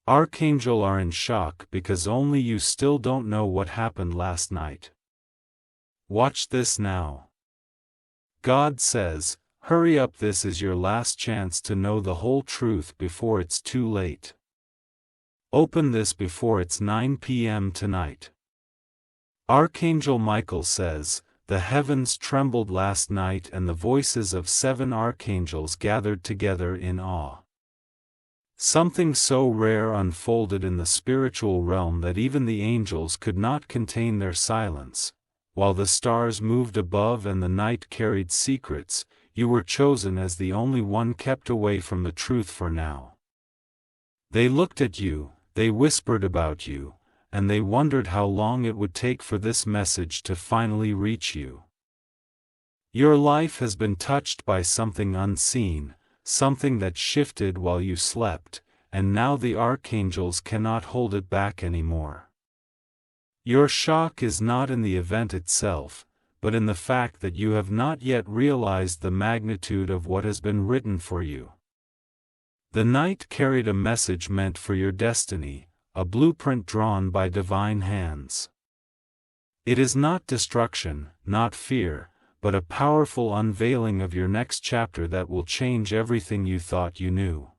Archangel are in shock because only you still don't know what happened last night. Watch this now. God says, hurry up, this is your last chance to know the whole truth before it's too late. Open this before it's 9 p.m. tonight. Archangel Michael says, the heavens trembled last night and the voices of 7 archangels gathered together in awe. Something so rare unfolded in the spiritual realm that even the angels could not contain their silence. While the stars moved above and the night carried secrets, you were chosen as the only one kept away from the truth for now. They looked at you, they whispered about you, and they wondered how long it would take for this message to finally reach you. Your life has been touched by something unseen, something that shifted while you slept, and now the archangels cannot hold it back anymore. Your shock is not in the event itself, but in the fact that you have not yet realized the magnitude of what has been written for you. The night carried a message meant for your destiny, a blueprint drawn by divine hands. It is not destruction, not fear, but a powerful unveiling of your next chapter that will change everything you thought you knew.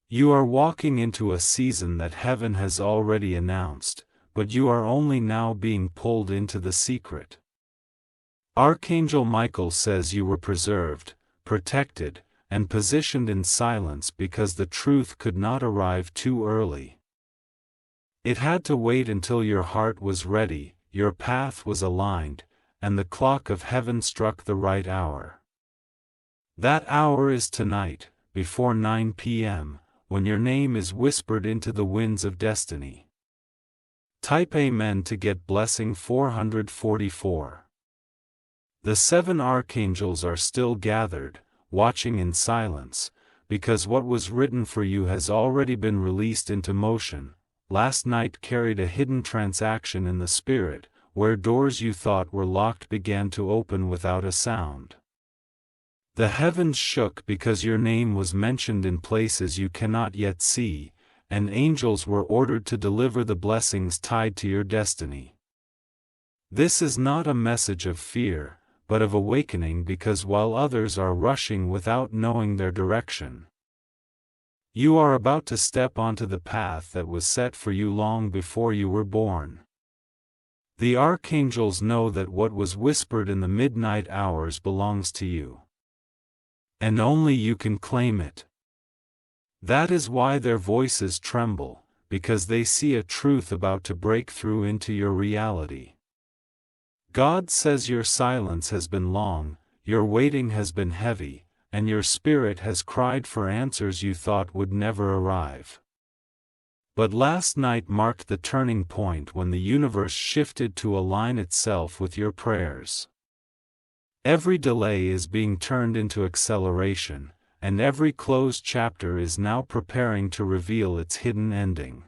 You are walking into a season that heaven has already announced, but you are only now being pulled into the secret. Archangel Michael says you were preserved, protected, and positioned in silence because the truth could not arrive too early. It had to wait until your heart was ready, your path was aligned, and the clock of heaven struck the right hour. That hour is tonight, before 9 p.m., when your name is whispered into the winds of destiny. Type Amen to get blessing 444. The 7 archangels are still gathered, watching in silence, because what was written for you has already been released into motion. Last night carried a hidden transaction in the spirit, where doors you thought were locked began to open without a sound. The heavens shook because your name was mentioned in places you cannot yet see, and angels were ordered to deliver the blessings tied to your destiny. This is not a message of fear, but of awakening, because while others are rushing without knowing their direction, you are about to step onto the path that was set for you long before you were born. The archangels know that what was whispered in the midnight hours belongs to you. And only you can claim it. That is why their voices tremble, because they see a truth about to break through into your reality. God says your silence has been long, your waiting has been heavy, and your spirit has cried for answers you thought would never arrive. But last night marked the turning point when the universe shifted to align itself with your prayers. Every delay is being turned into acceleration, and every closed chapter is now preparing to reveal its hidden ending.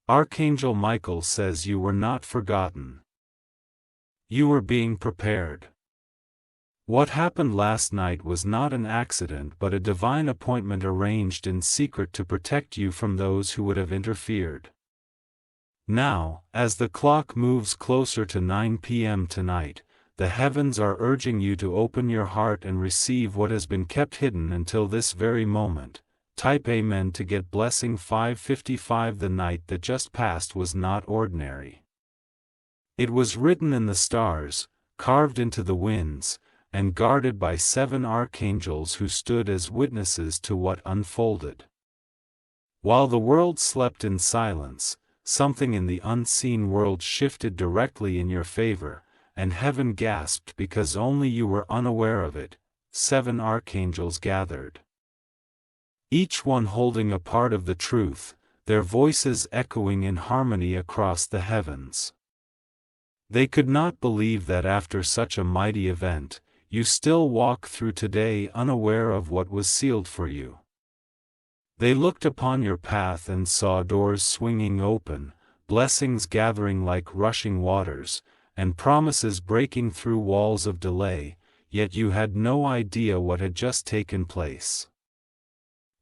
Archangel Michael says you were not forgotten. You were being prepared. What happened last night was not an accident but a divine appointment arranged in secret to protect you from those who would have interfered. Now, as the clock moves closer to 9 p.m. tonight, the heavens are urging you to open your heart and receive what has been kept hidden until this very moment. Type Amen to get blessing 555. The night that just passed was not ordinary. It was written in the stars, carved into the winds, and guarded by 7 archangels who stood as witnesses to what unfolded. While the world slept in silence, something in the unseen world shifted directly in your favor, and heaven gasped because only you were unaware of it. 7 archangels gathered, each one holding a part of the truth, their voices echoing in harmony across the heavens. They could not believe that after such a mighty event, you still walk through today unaware of what was sealed for you. They looked upon your path and saw doors swinging open, blessings gathering like rushing waters, and promises breaking through walls of delay, yet you had no idea what had just taken place.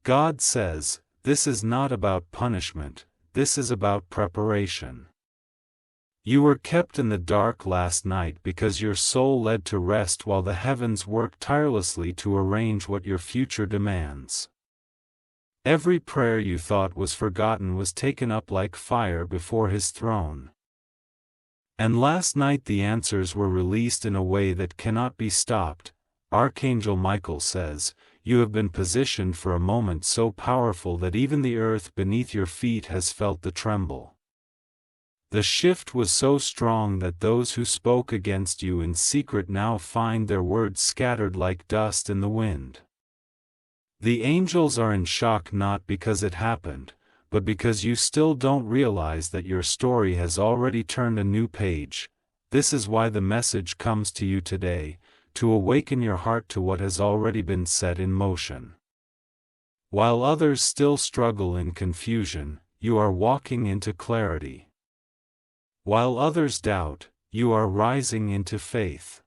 God says, this is not about punishment, this is about preparation. You were kept in the dark last night because your soul led to rest while the heavens worked tirelessly to arrange what your future demands. Every prayer you thought was forgotten was taken up like fire before His throne. And last night the answers were released in a way that cannot be stopped. Archangel Michael says, "You have been positioned for a moment so powerful that even the earth beneath your feet has felt the tremble." The shift was so strong that those who spoke against you in secret now find their words scattered like dust in the wind. The angels are in shock not because it happened, but because you still don't realize that your story has already turned a new page. This is why the message comes to you today, to awaken your heart to what has already been set in motion. While others still struggle in confusion, you are walking into clarity. While others doubt, you are rising into faith.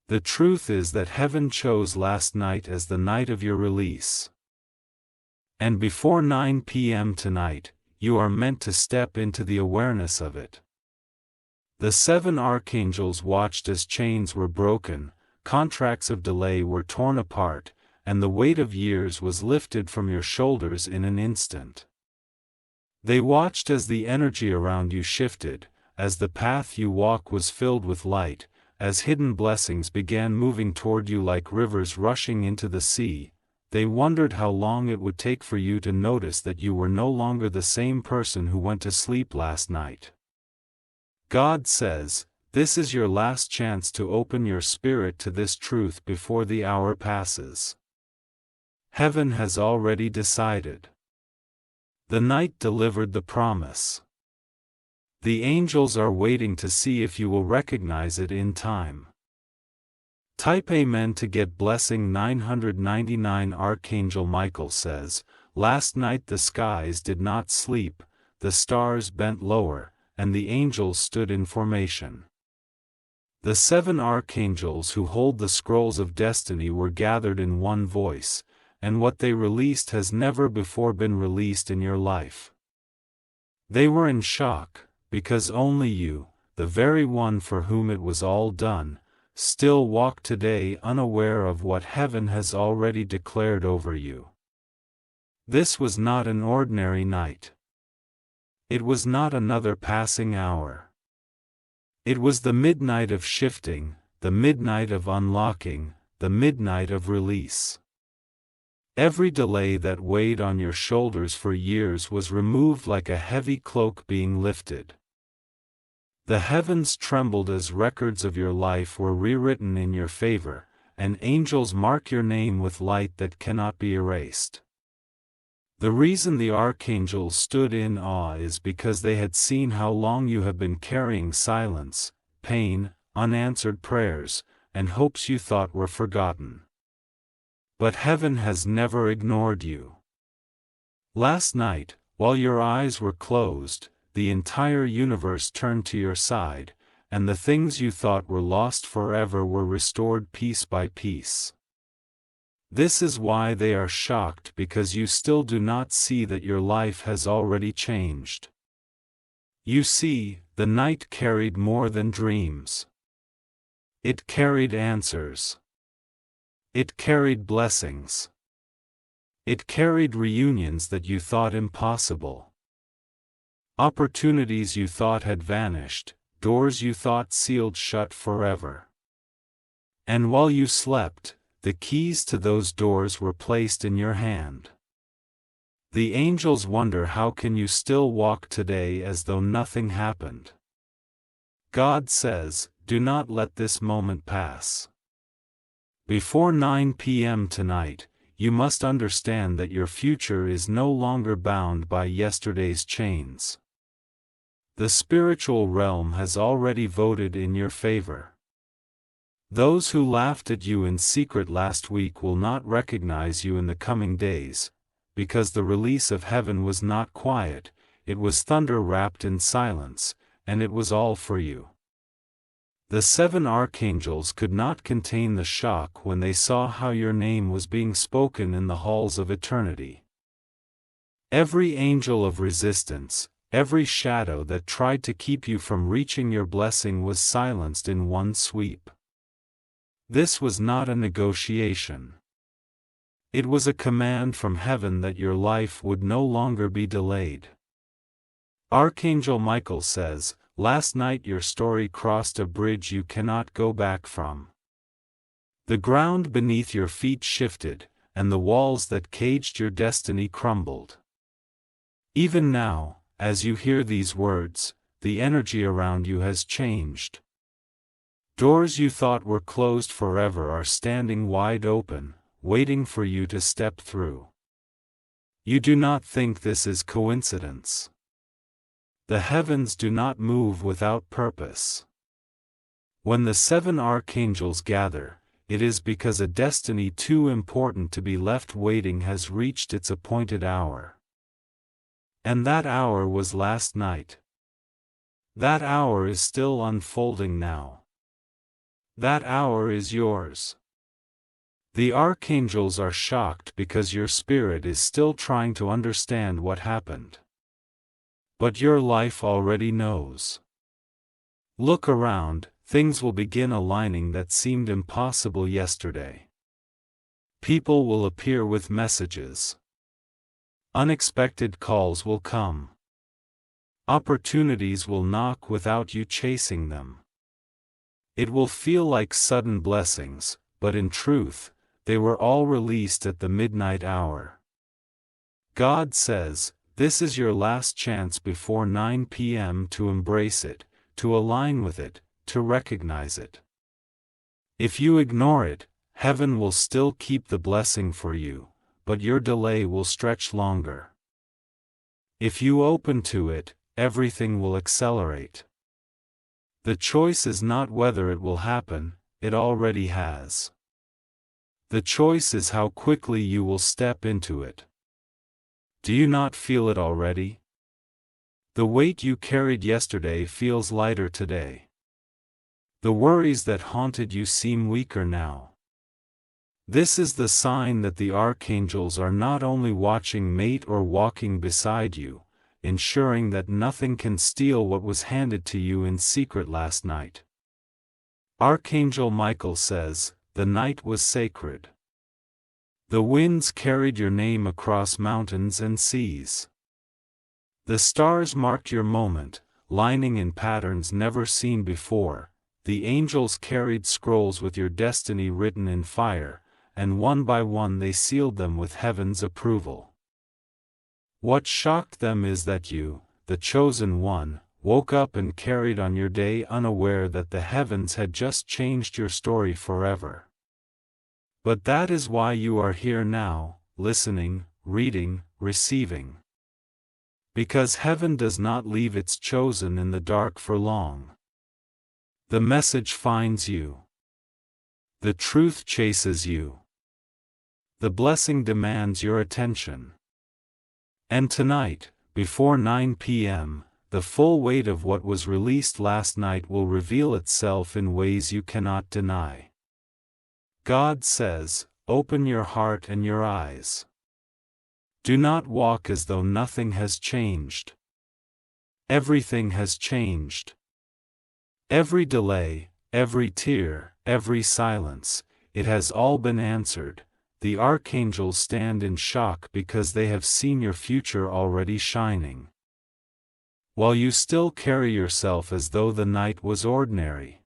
The truth is that heaven chose last night as the night of your release. And before 9 p.m. tonight, you are meant to step into the awareness of it. The 7 archangels watched as chains were broken, contracts of delay were torn apart, and the weight of years was lifted from your shoulders in an instant. They watched as the energy around you shifted, as the path you walk was filled with light, as hidden blessings began moving toward you like rivers rushing into the sea. They wondered how long it would take for you to notice that you were no longer the same person who went to sleep last night. God says, this is your last chance to open your spirit to this truth before the hour passes. Heaven has already decided. The night delivered the promise. The angels are waiting to see if you will recognize it in time. Type Amen to get blessing 999. Archangel Michael says, last night the skies did not sleep, the stars bent lower, and the angels stood in formation. The 7 archangels who hold the scrolls of destiny were gathered in one voice, and what they released has never before been released in your life. They were in shock, because only you, the very one for whom it was all done, still walk today unaware of what heaven has already declared over you. This was not an ordinary night. It was not another passing hour. It was the midnight of shifting, the midnight of unlocking, the midnight of release. Every delay that weighed on your shoulders for years was removed like a heavy cloak being lifted. The heavens trembled as records of your life were rewritten in your favor, and angels mark your name with light that cannot be erased. The reason the archangels stood in awe is because they had seen how long you have been carrying silence, pain, unanswered prayers, and hopes you thought were forgotten. But heaven has never ignored you. Last night, while your eyes were closed, the entire universe turned to your side, and the things you thought were lost forever were restored piece by piece. This is why they are shocked, because you still do not see that your life has already changed. You see, the night carried more than dreams. It carried answers. It carried blessings. It carried reunions that you thought impossible. Opportunities you thought had vanished, doors you thought sealed shut forever. And while you slept, the keys to those doors were placed in your hand. The angels wonder how can you still walk today as though nothing happened. God says, do not let this moment pass. Before 9 p.m. tonight, you must understand that your future is no longer bound by yesterday's chains. The spiritual realm has already voted in your favor. Those who laughed at you in secret last week will not recognize you in the coming days, because the release of heaven was not quiet, it was thunder wrapped in silence, and it was all for you. The 7 archangels could not contain the shock when they saw how your name was being spoken in the halls of eternity. Every angel of resistance, every shadow that tried to keep you from reaching your blessing was silenced in one sweep. This was not a negotiation. It was a command from heaven that your life would no longer be delayed. Archangel Michael says, "Last night your story crossed a bridge you cannot go back from. The ground beneath your feet shifted, and the walls that caged your destiny crumbled." Even now, as you hear these words, the energy around you has changed. Doors you thought were closed forever are standing wide open, waiting for you to step through. You do not think this is coincidence. The heavens do not move without purpose. When the 7 archangels gather, it is because a destiny too important to be left waiting has reached its appointed hour. And that hour was last night. That hour is still unfolding now. That hour is yours. The archangels are shocked because your spirit is still trying to understand what happened. But your life already knows. Look around, things will begin aligning that seemed impossible yesterday. People will appear with messages. Unexpected calls will come. Opportunities will knock without you chasing them. It will feel like sudden blessings, but in truth, they were all released at the midnight hour. God says, this is your last chance before 9 p.m. to embrace it, to align with it, to recognize it. If you ignore it, heaven will still keep the blessing for you, but your delay will stretch longer. If you open to it, everything will accelerate. The choice is not whether it will happen, it already has. The choice is how quickly you will step into it. Do you not feel it already? The weight you carried yesterday feels lighter today. The worries that haunted you seem weaker now. This is the sign that the archangels are not only watching mate or walking beside you, ensuring that nothing can steal what was handed to you in secret last night. Archangel Michael says, the night was sacred. The winds carried your name across mountains and seas. The stars marked your moment, lining in patterns never seen before. The angels carried scrolls with your destiny written in fire, and one by one they sealed them with heaven's approval. What shocked them is that you, the chosen one, woke up and carried on your day unaware that the heavens had just changed your story forever. But that is why you are here now, listening, reading, receiving. Because heaven does not leave its chosen in the dark for long. The message finds you. The truth chases you. The blessing demands your attention. And tonight, before 9 p.m., the full weight of what was released last night will reveal itself in ways you cannot deny. God says, open your heart and your eyes. Do not walk as though nothing has changed. Everything has changed. Every delay, every tear, every silence, it has all been answered. The archangels stand in shock because they have seen your future already shining. While you still carry yourself as though the night was ordinary.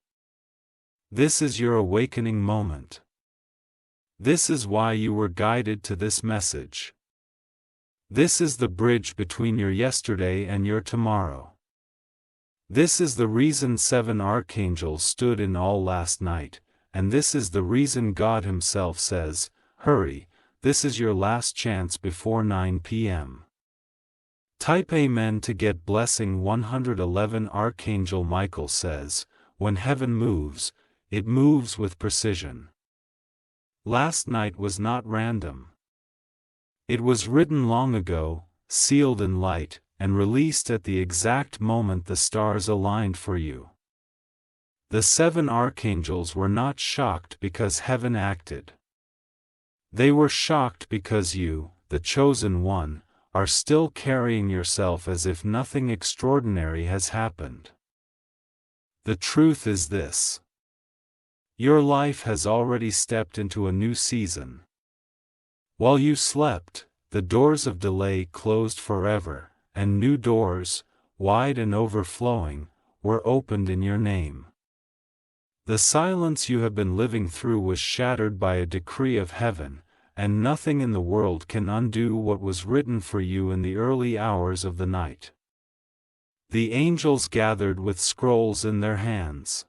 This is your awakening moment. This is why you were guided to this message. This is the bridge between your yesterday and your tomorrow. This is the reason 7 archangels stood in all last night, and this is the reason God Himself says, hurry, this is your last chance before 9 p.m. Type Amen to get blessing 111. Archangel Michael says, when heaven moves, it moves with precision. Last night was not random. It was written long ago, sealed in light, and released at the exact moment the stars aligned for you. The 7 archangels were not shocked because heaven acted. They were shocked because you, the chosen one, are still carrying yourself as if nothing extraordinary has happened. The truth is this: your life has already stepped into a new season. While you slept, the doors of delay closed forever, and new doors, wide and overflowing, were opened in your name. The silence you have been living through was shattered by a decree of heaven, and nothing in the world can undo what was written for you in the early hours of the night. The angels gathered with scrolls in their hands.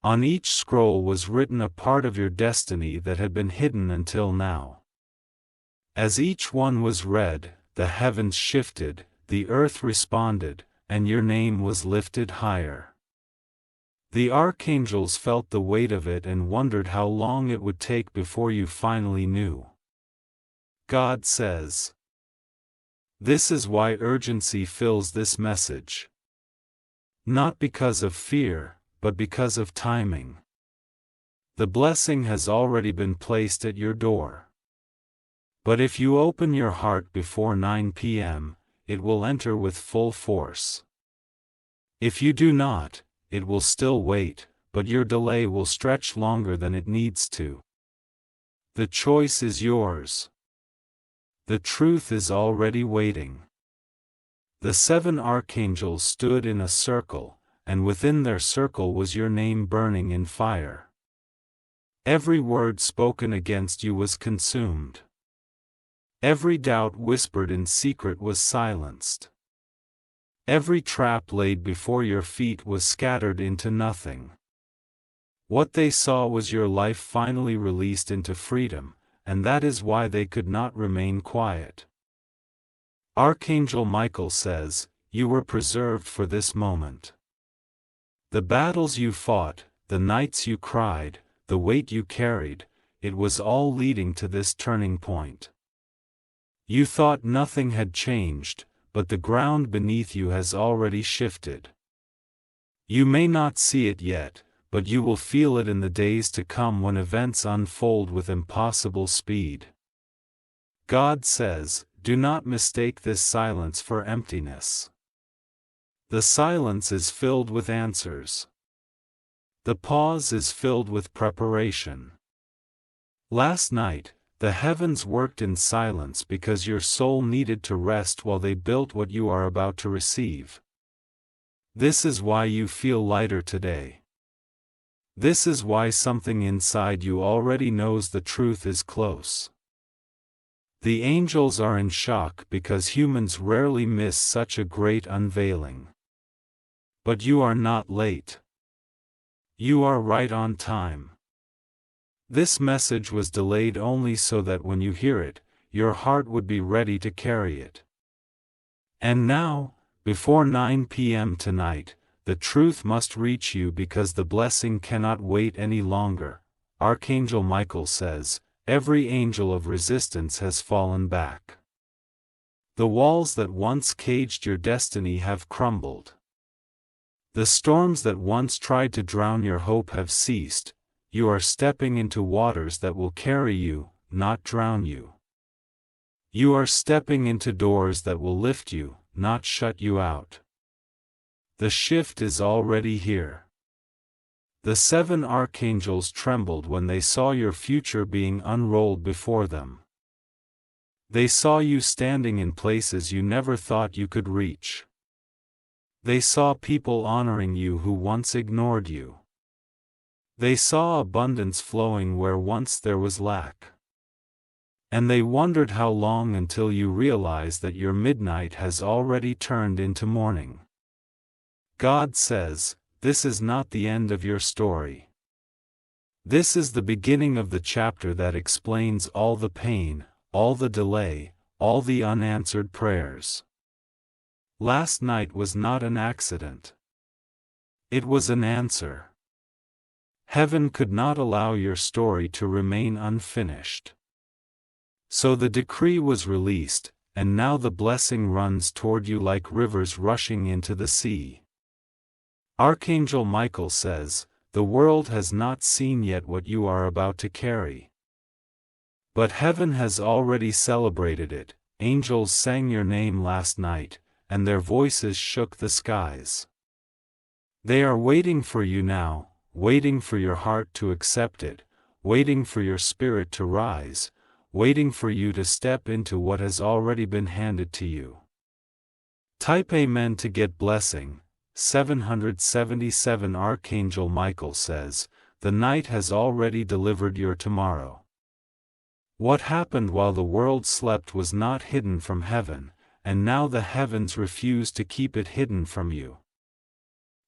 On each scroll was written a part of your destiny that had been hidden until now. As each one was read, the heavens shifted, the earth responded, and your name was lifted higher. The archangels felt the weight of it and wondered how long it would take before you finally knew. God says, this is why urgency fills this message. Not because of fear, but because of timing. The blessing has already been placed at your door. But if you open your heart before 9 p.m., it will enter with full force. If you do not, it will still wait, but your delay will stretch longer than it needs to. The choice is yours. The truth is already waiting. The 7 archangels stood in a circle, and within their circle was your name burning in fire. Every word spoken against you was consumed. Every doubt whispered in secret was silenced. Every trap laid before your feet was scattered into nothing. What they saw was your life finally released into freedom, and that is why they could not remain quiet. Archangel Michael says, you were preserved for this moment. The battles you fought, the nights you cried, the weight you carried, it was all leading to this turning point. You thought nothing had changed, but the ground beneath you has already shifted. You may not see it yet, but you will feel it in the days to come when events unfold with impossible speed. God says, do not mistake this silence for emptiness. The silence is filled with answers. The pause is filled with preparation. Last night, the heavens worked in silence because your soul needed to rest while they built what you are about to receive. This is why you feel lighter today. This is why something inside you already knows the truth is close. The angels are in shock because humans rarely miss such a great unveiling. But you are not late. You are right on time. This message was delayed only so that when you hear it, your heart would be ready to carry it. And now, before 9 p.m. tonight, the truth must reach you because the blessing cannot wait any longer. Archangel Michael says, every angel of resistance has fallen back. The walls that once caged your destiny have crumbled. The storms that once tried to drown your hope have ceased. You are stepping into waters that will carry you, not drown you. You are stepping into doors that will lift you, not shut you out. The shift is already here. The 7 archangels trembled when they saw your future being unrolled before them. They saw you standing in places you never thought you could reach. They saw people honoring you who once ignored you. They saw abundance flowing where once there was lack. And they wondered how long until you realized that your midnight has already turned into morning. God says, this is not the end of your story. This is the beginning of the chapter that explains all the pain, all the delay, all the unanswered prayers. Last night was not an accident. It was an answer. Heaven could not allow your story to remain unfinished. So the decree was released, and now the blessing runs toward you like rivers rushing into the sea. Archangel Michael says, the world has not seen yet what you are about to carry. But heaven has already celebrated it, angels sang your name last night, and their voices shook the skies. They are waiting for you now, waiting for your heart to accept it, waiting for your spirit to rise, waiting for you to step into what has already been handed to you. Type Amen to get blessing. 777 Archangel Michael says, the night has already delivered your tomorrow. What happened while the world slept was not hidden from heaven, and now the heavens refuse to keep it hidden from you.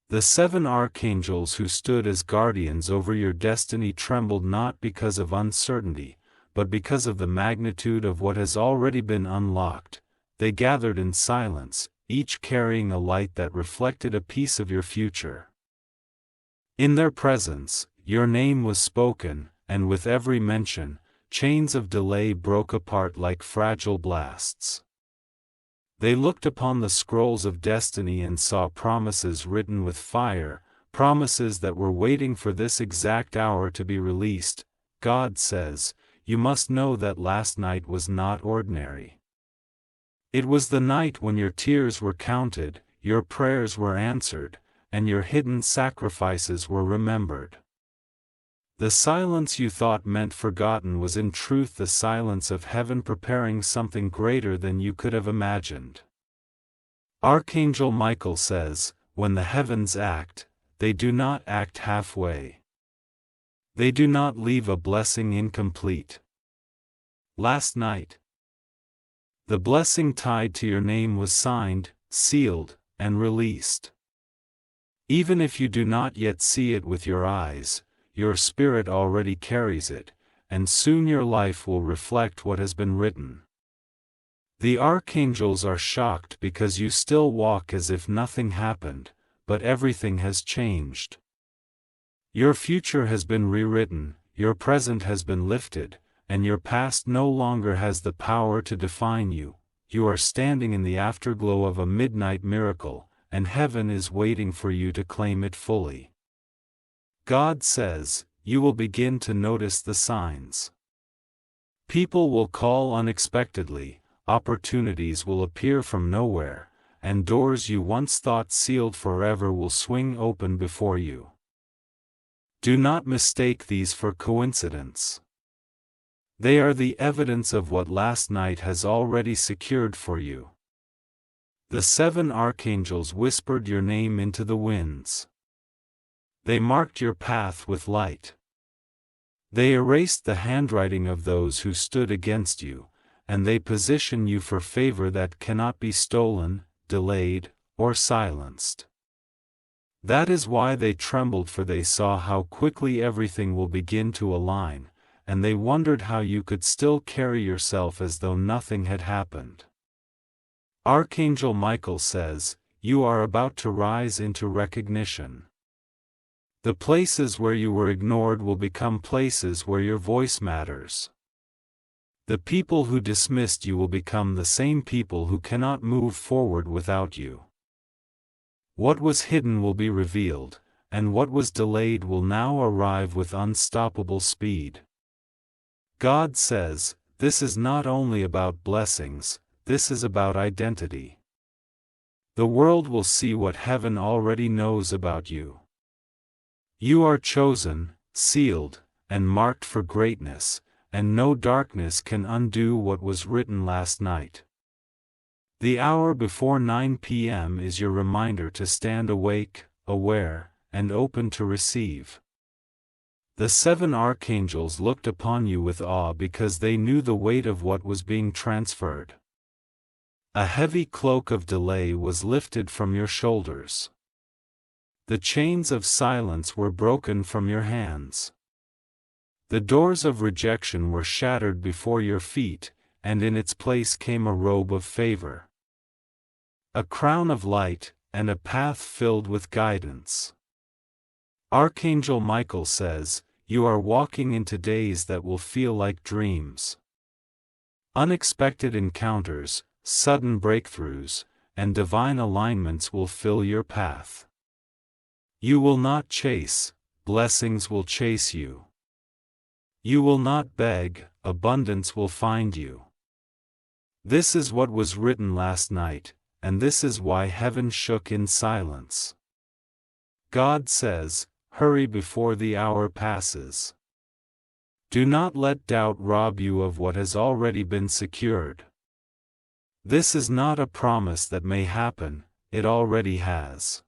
The 7 archangels who stood as guardians over your destiny trembled not because of uncertainty, but because of the magnitude of what has already been unlocked. They gathered in silence, each carrying a light that reflected a piece of your future. In their presence, your name was spoken, and with every mention, chains of delay broke apart like fragile blasts. They looked upon the scrolls of destiny and saw promises written with fire, promises that were waiting for this exact hour to be released. God says, you must know that last night was not ordinary. It was the night when your tears were counted, your prayers were answered, and your hidden sacrifices were remembered. The silence you thought meant forgotten was in truth the silence of heaven preparing something greater than you could have imagined. Archangel Michael says, when the heavens act, they do not act halfway. They do not leave a blessing incomplete. Last night, the blessing tied to your name was signed, sealed, and released. Even if you do not yet see it with your eyes, your spirit already carries it, and soon your life will reflect what has been written. The archangels are shocked because you still walk as if nothing happened, but everything has changed. Your future has been rewritten, your present has been lifted, and your past no longer has the power to define you. You are standing in the afterglow of a midnight miracle, and heaven is waiting for you to claim it fully. God says, you will begin to notice the signs. People will call unexpectedly, opportunities will appear from nowhere, and doors you once thought sealed forever will swing open before you. Do not mistake these for coincidence. They are the evidence of what last night has already secured for you. The 7 archangels whispered your name into the winds. They marked your path with light. They erased the handwriting of those who stood against you, and they position you for favor that cannot be stolen, delayed, or silenced. That is why they trembled, for they saw how quickly everything will begin to align, and they wondered how you could still carry yourself as though nothing had happened. Archangel Michael says, you are about to rise into recognition. The places where you were ignored will become places where your voice matters. The people who dismissed you will become the same people who cannot move forward without you. What was hidden will be revealed, and what was delayed will now arrive with unstoppable speed. God says, this is not only about blessings, this is about identity. The world will see what heaven already knows about you. You are chosen, sealed, and marked for greatness, and no darkness can undo what was written last night. The hour before 9 p.m. is your reminder to stand awake, aware, and open to receive. The 7 archangels looked upon you with awe because they knew the weight of what was being transferred. A heavy cloak of delay was lifted from your shoulders. The chains of silence were broken from your hands. The doors of rejection were shattered before your feet, and in its place came a robe of favor. A crown of light, and a path filled with guidance. Archangel Michael says, you are walking into days that will feel like dreams. Unexpected encounters, sudden breakthroughs, and divine alignments will fill your path. You will not chase, blessings will chase you. You will not beg, abundance will find you. This is what was written last night, and this is why heaven shook in silence. God says, hurry before the hour passes. Do not let doubt rob you of what has already been secured. This is not a promise that may happen, it already has.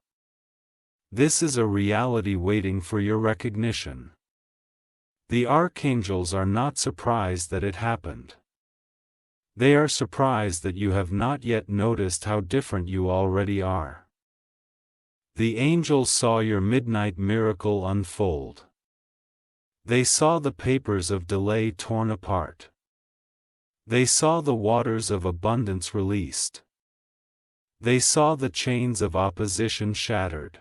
This is a reality waiting for your recognition. The archangels are not surprised that it happened. They are surprised that you have not yet noticed how different you already are. The angels saw your midnight miracle unfold. They saw the papers of delay torn apart. They saw the waters of abundance released. They saw the chains of opposition shattered.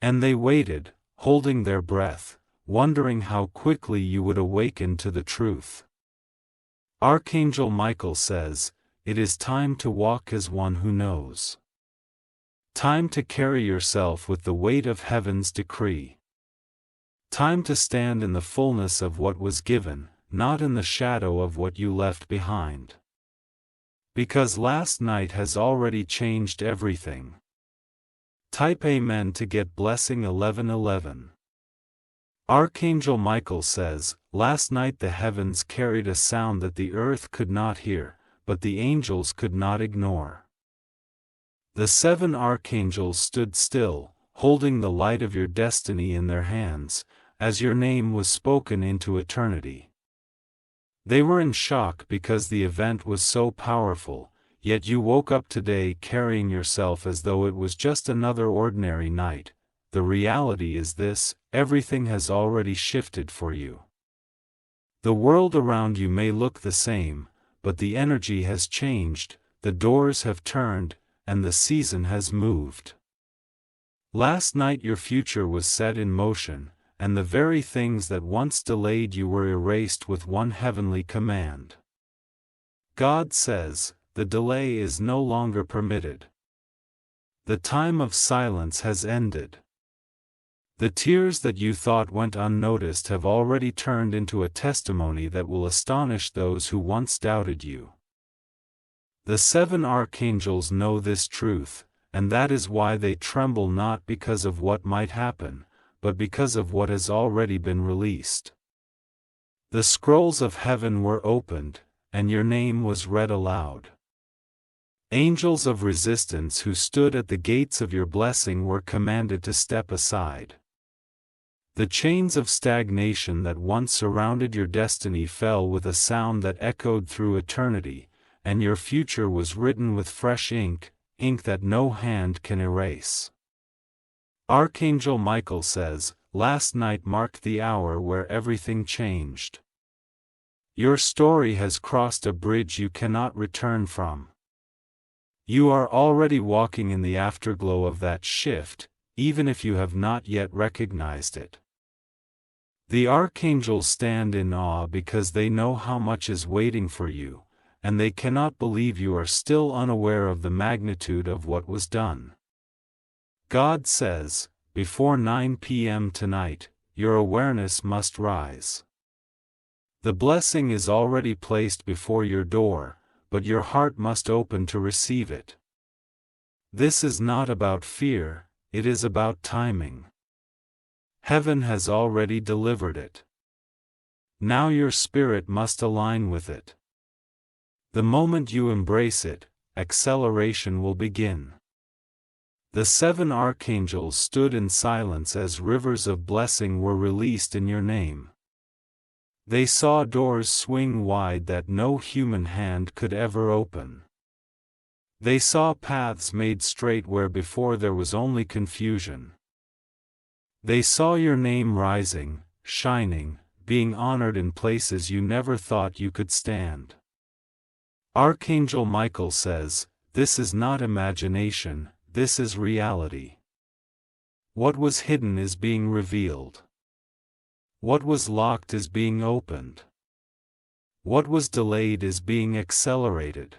And they waited, holding their breath, wondering how quickly you would awaken to the truth. Archangel Michael says, it is time to walk as one who knows. Time to carry yourself with the weight of heaven's decree. Time to stand in the fullness of what was given, not in the shadow of what you left behind. Because last night has already changed everything. Type Amen to get blessing 1111. Archangel Michael says, last night the heavens carried a sound that the earth could not hear, but the angels could not ignore. The 7 archangels stood still, holding the light of your destiny in their hands, as your name was spoken into eternity. They were in shock because the event was so powerful, yet you woke up today carrying yourself as though it was just another ordinary night. The reality is this: everything has already shifted for you. The world around you may look the same, but the energy has changed, the doors have turned, and the season has moved. Last night your future was set in motion, and the very things that once delayed you were erased with one heavenly command. God says, the delay is no longer permitted. The time of silence has ended. The tears that you thought went unnoticed have already turned into a testimony that will astonish those who once doubted you. The 7 archangels know this truth, and that is why they tremble, not because of what might happen, but because of what has already been released. The scrolls of heaven were opened, and your name was read aloud. Angels of resistance who stood at the gates of your blessing were commanded to step aside. The chains of stagnation that once surrounded your destiny fell with a sound that echoed through eternity, and your future was written with fresh ink, ink that no hand can erase. Archangel Michael says, last night marked the hour where everything changed. Your story has crossed a bridge you cannot return from. You are already walking in the afterglow of that shift, even if you have not yet recognized it. The archangels stand in awe because they know how much is waiting for you, and they cannot believe you are still unaware of the magnitude of what was done. God says, before 9 p.m. tonight, your awareness must rise. The blessing is already placed before your door, but your heart must open to receive it. This is not about fear, it is about timing. Heaven has already delivered it. Now your spirit must align with it. The moment you embrace it, acceleration will begin. The 7 archangels stood in silence as rivers of blessing were released in your name. They saw doors swing wide that no human hand could ever open. They saw paths made straight where before there was only confusion. They saw your name rising, shining, being honored in places you never thought you could stand. Archangel Michael says, this is not imagination, this is reality. What was hidden is being revealed. What was locked is being opened. What was delayed is being accelerated.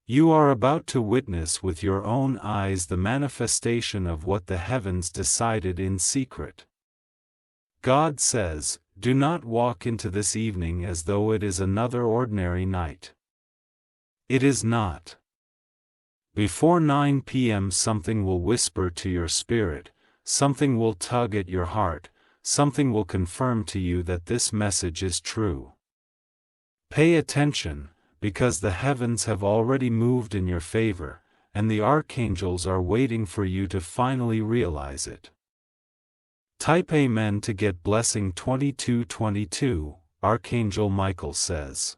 You are about to witness with your own eyes the manifestation of what the heavens decided in secret. God says, do not walk into this evening as though it is another ordinary night. It is not. Before 9 p.m. something will whisper to your spirit, something will tug at your heart, something will confirm to you that this message is true. Pay attention, because the heavens have already moved in your favor, and the archangels are waiting for you to finally realize it. Type Amen to get blessing 2222, Archangel Michael says.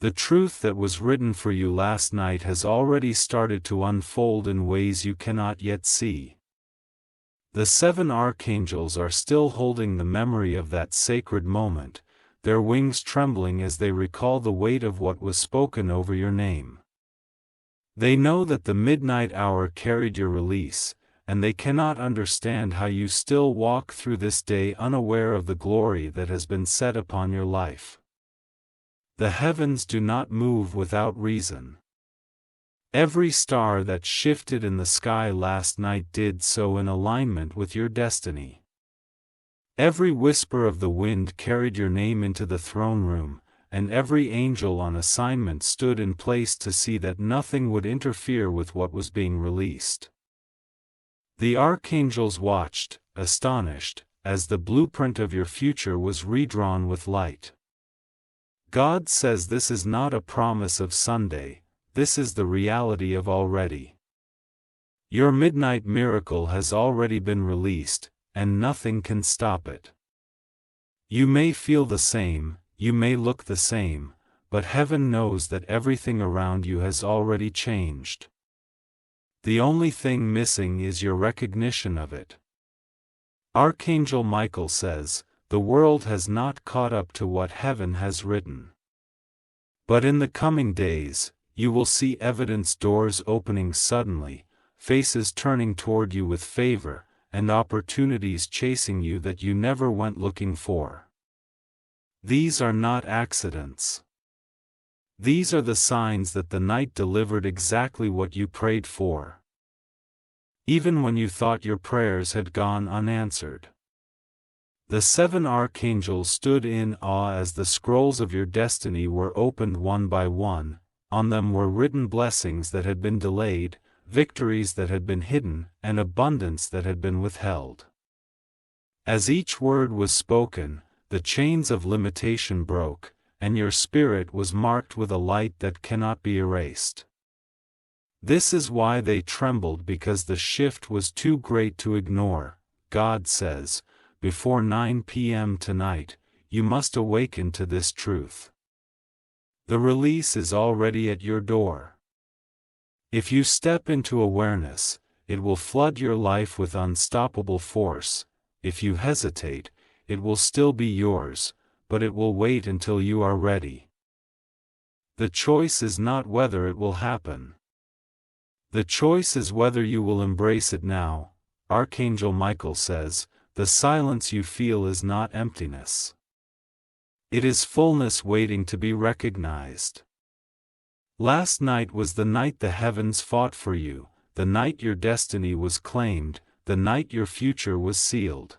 The truth that was written for you last night has already started to unfold in ways you cannot yet see. The 7 archangels are still holding the memory of that sacred moment, their wings trembling as they recall the weight of what was spoken over your name. They know that the midnight hour carried your release, and they cannot understand how you still walk through this day unaware of the glory that has been set upon your life. The heavens do not move without reason. Every star that shifted in the sky last night did so in alignment with your destiny. Every whisper of the wind carried your name into the throne room, and every angel on assignment stood in place to see that nothing would interfere with what was being released. The archangels watched, astonished, as the blueprint of your future was redrawn with light. God says this is not a promise of Sunday, this is the reality of already. Your midnight miracle has already been released, and nothing can stop it. You may feel the same, you may look the same, but heaven knows that everything around you has already changed. The only thing missing is your recognition of it. Archangel Michael says, the world has not caught up to what heaven has written. But in the coming days, you will see evidence, doors opening suddenly, faces turning toward you with favor, and opportunities chasing you that you never went looking for. These are not accidents. These are the signs that the night delivered exactly what you prayed for. Even when you thought your prayers had gone unanswered. The 7 archangels stood in awe as the scrolls of your destiny were opened one by one. On them were written blessings that had been delayed, victories that had been hidden, and abundance that had been withheld. As each word was spoken, the chains of limitation broke, and your spirit was marked with a light that cannot be erased. This is why they trembled, because the shift was too great to ignore. God says, before 9 p.m. tonight, you must awaken to this truth. The release is already at your door. If you step into awareness, it will flood your life with unstoppable force. If you hesitate, it will still be yours, but it will wait until you are ready. The choice is not whether it will happen. The choice is whether you will embrace it now. Archangel Michael says, the silence you feel is not emptiness. It is fullness waiting to be recognized. Last night was the night the heavens fought for you, the night your destiny was claimed, the night your future was sealed.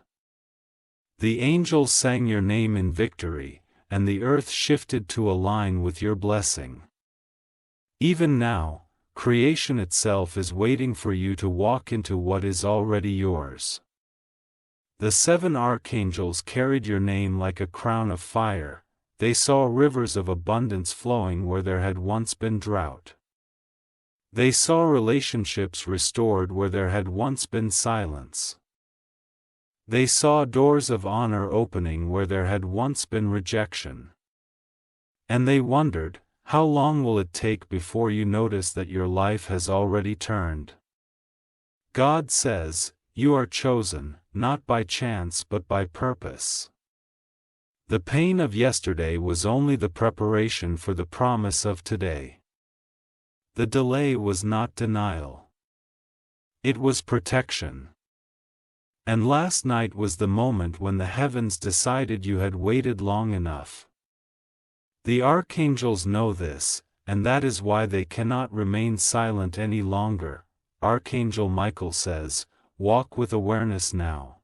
The angels sang your name in victory, and the earth shifted to align with your blessing. Even now, creation itself is waiting for you to walk into what is already yours. The 7 archangels carried your name like a crown of fire. They saw rivers of abundance flowing where there had once been drought. They saw relationships restored where there had once been silence. They saw doors of honor opening where there had once been rejection. And they wondered, how long will it take before you notice that your life has already turned? God says, you are chosen, not by chance but by purpose. The pain of yesterday was only the preparation for the promise of today. The delay was not denial. It was protection. And last night was the moment when the heavens decided you had waited long enough. The archangels know this, and that is why they cannot remain silent any longer. Archangel Michael says, walk with awareness now.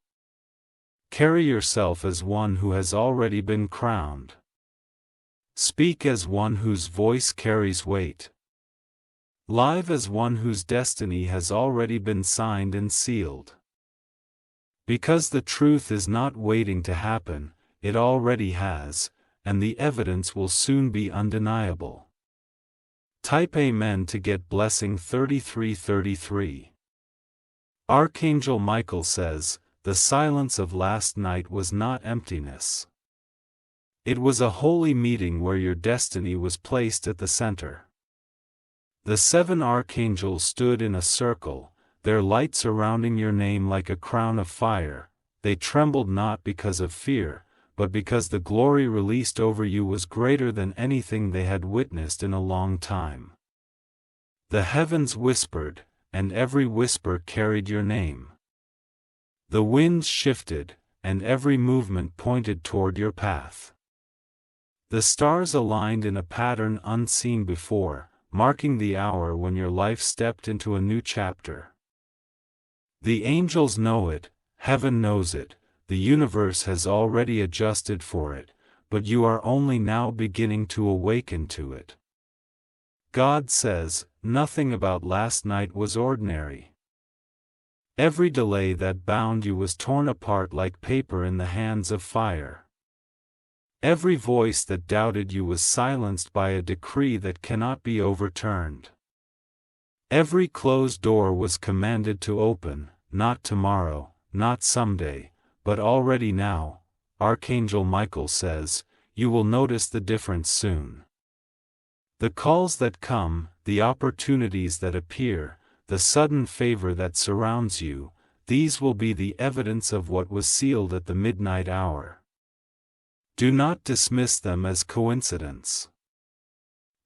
Carry yourself as one who has already been crowned. Speak as one whose voice carries weight. Live as one whose destiny has already been signed and sealed. Because the truth is not waiting to happen, it already has, and the evidence will soon be undeniable. Type Amen to get blessing 3333. Archangel Michael says, the silence of last night was not emptiness. It was a holy meeting where your destiny was placed at the center. The 7 archangels stood in a circle, their light surrounding your name like a crown of fire. They trembled not because of fear, but because the glory released over you was greater than anything they had witnessed in a long time. The heavens whispered, and every whisper carried your name. The winds shifted, and every movement pointed toward your path. The stars aligned in a pattern unseen before, marking the hour when your life stepped into a new chapter. The angels know it, heaven knows it, the universe has already adjusted for it, but you are only now beginning to awaken to it. God says, nothing about last night was ordinary. Every delay that bound you was torn apart like paper in the hands of fire. Every voice that doubted you was silenced by a decree that cannot be overturned. Every closed door was commanded to open, not tomorrow, not someday, but already now. Archangel Michael says, you will notice the difference soon. The calls that come, the opportunities that appear, the sudden favor that surrounds you, these will be the evidence of what was sealed at the midnight hour. Do not dismiss them as coincidence.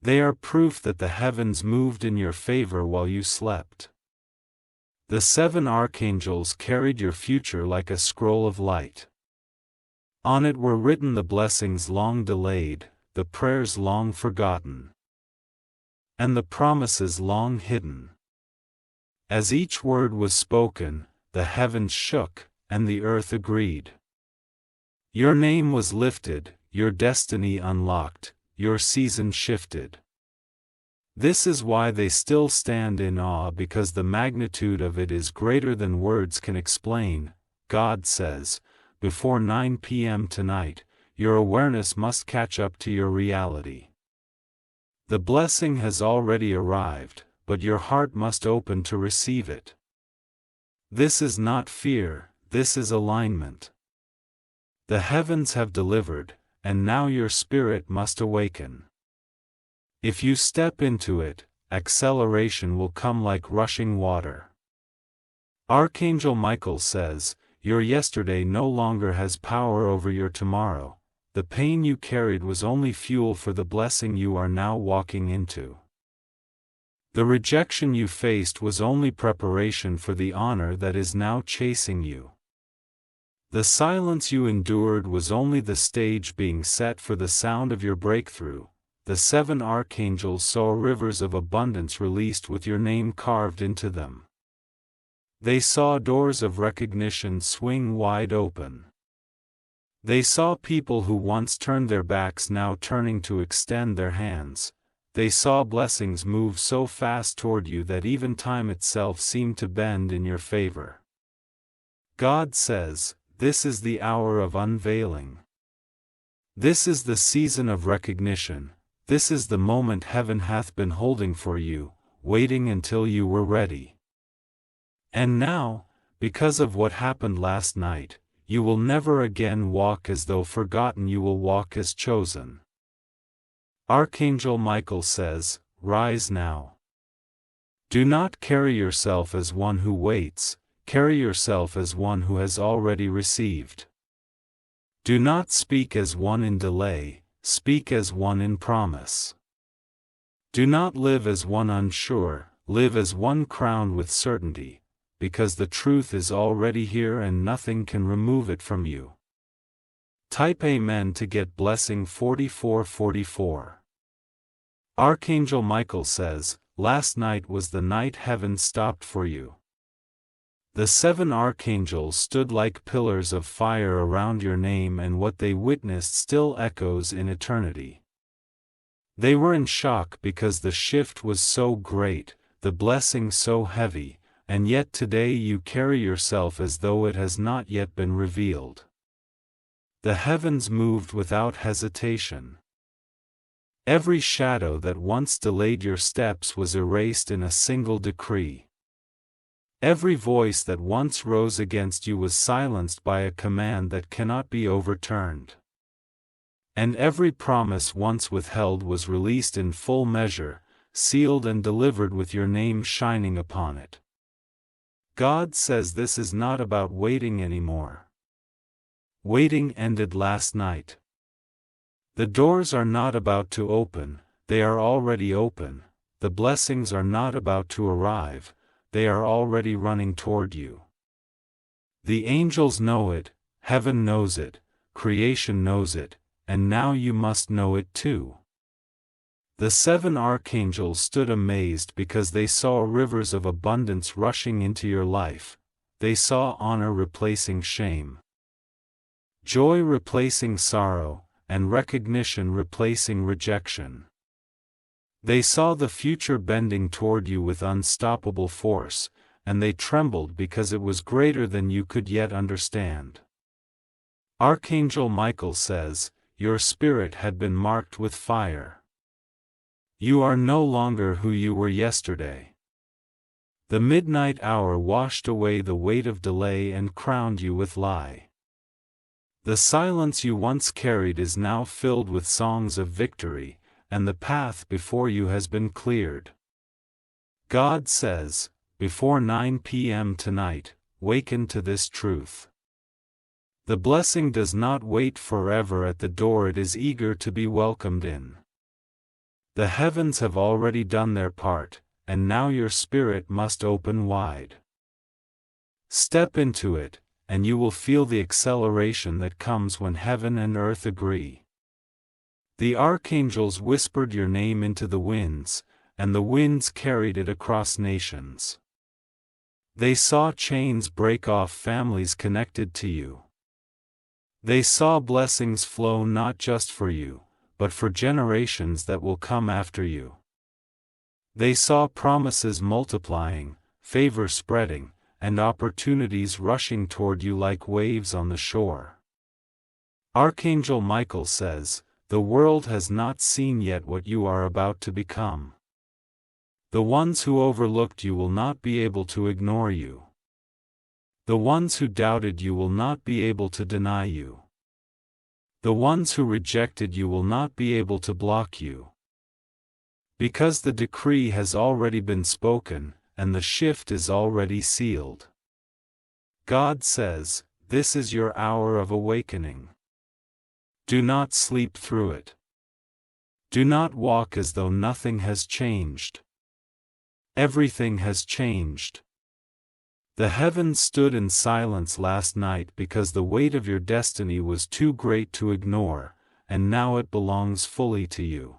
They are proof that the heavens moved in your favor while you slept. The 7 archangels carried your future like a scroll of light. On it were written the blessings long delayed, the prayers long forgotten, and the promises long hidden. As each word was spoken, the heavens shook, and the earth agreed. Your name was lifted, your destiny unlocked, your season shifted. This is why they still stand in awe, because the magnitude of it is greater than words can explain. God says, before 9 p.m. tonight, your awareness must catch up to your reality. The blessing has already arrived, but your heart must open to receive it. This is not fear, this is alignment. The heavens have delivered, and now your spirit must awaken. If you step into it, acceleration will come like rushing water. Archangel Michael says, your yesterday no longer has power over your tomorrow. The pain you carried was only fuel for the blessing you are now walking into. The rejection you faced was only preparation for the honor that is now chasing you. The silence you endured was only the stage being set for the sound of your breakthrough. The 7 archangels saw rivers of abundance released with your name carved into them. They saw doors of recognition swing wide open. They saw people who once turned their backs now turning to extend their hands. They saw blessings move so fast toward you that even time itself seemed to bend in your favor. God says, this is the hour of unveiling. This is the season of recognition. This is the moment heaven hath been holding for you, waiting until you were ready. And now, because of what happened last night, you will never again walk as though forgotten, you will walk as chosen. Archangel Michael says, rise now. Do not carry yourself as one who waits, carry yourself as one who has already received. Do not speak as one in delay, speak as one in promise. Do not live as one unsure, live as one crowned with certainty, because the truth is already here and nothing can remove it from you. Type Amen to get blessing 4444. Archangel Michael says, last night was the night heaven stopped for you. The 7 archangels stood like pillars of fire around your name, and what they witnessed still echoes in eternity. They were in shock because the shift was so great, the blessing so heavy, and yet today you carry yourself as though it has not yet been revealed. The heavens moved without hesitation. Every shadow that once delayed your steps was erased in a single decree. Every voice that once rose against you was silenced by a command that cannot be overturned. And every promise once withheld was released in full measure, sealed and delivered with your name shining upon it. God says this is not about waiting anymore. Waiting ended last night. The doors are not about to open, they are already open. The blessings are not about to arrive, they are already running toward you. The angels know it, heaven knows it, creation knows it, and now you must know it too. The 7 archangels stood amazed because they saw rivers of abundance rushing into your life. They saw honor replacing shame, joy replacing sorrow, and recognition replacing rejection. They saw the future bending toward you with unstoppable force, and they trembled because it was greater than you could yet understand. Archangel Michael says, your spirit had been marked with fire. You are no longer who you were yesterday. The midnight hour washed away the weight of delay and crowned you with light. The silence you once carried is now filled with songs of victory, and the path before you has been cleared. God says, before 9 p.m. tonight, waken to this truth. The blessing does not wait forever at the door, it is eager to be welcomed in. The heavens have already done their part, and now your spirit must open wide. Step into it, and you will feel the acceleration that comes when heaven and earth agree. The archangels whispered your name into the winds, and the winds carried it across nations. They saw chains break off families connected to you. They saw blessings flow not just for you, but for generations that will come after you. They saw promises multiplying, favor spreading, and opportunities rushing toward you like waves on the shore. Archangel Michael says, the world has not seen yet what you are about to become. The ones who overlooked you will not be able to ignore you. The ones who doubted you will not be able to deny you. The ones who rejected you will not be able to block you. Because the decree has already been spoken, and the shift is already sealed. God says, this is your hour of awakening. Do not sleep through it. Do not walk as though nothing has changed. Everything has changed. The heavens stood in silence last night because the weight of your destiny was too great to ignore, and now it belongs fully to you.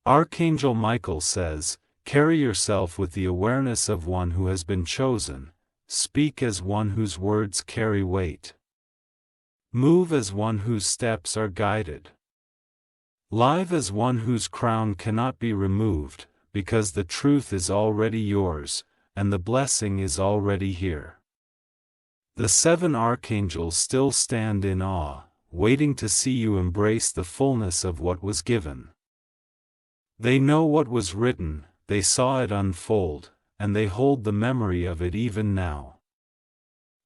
Archangel Michael says, carry yourself with the awareness of one who has been chosen, speak as one whose words carry weight. Move as one whose steps are guided. Live as one whose crown cannot be removed, because the truth is already yours, and the blessing is already here. The 7 archangels still stand in awe, waiting to see you embrace the fullness of what was given. They know what was written, they saw it unfold, and they hold the memory of it even now.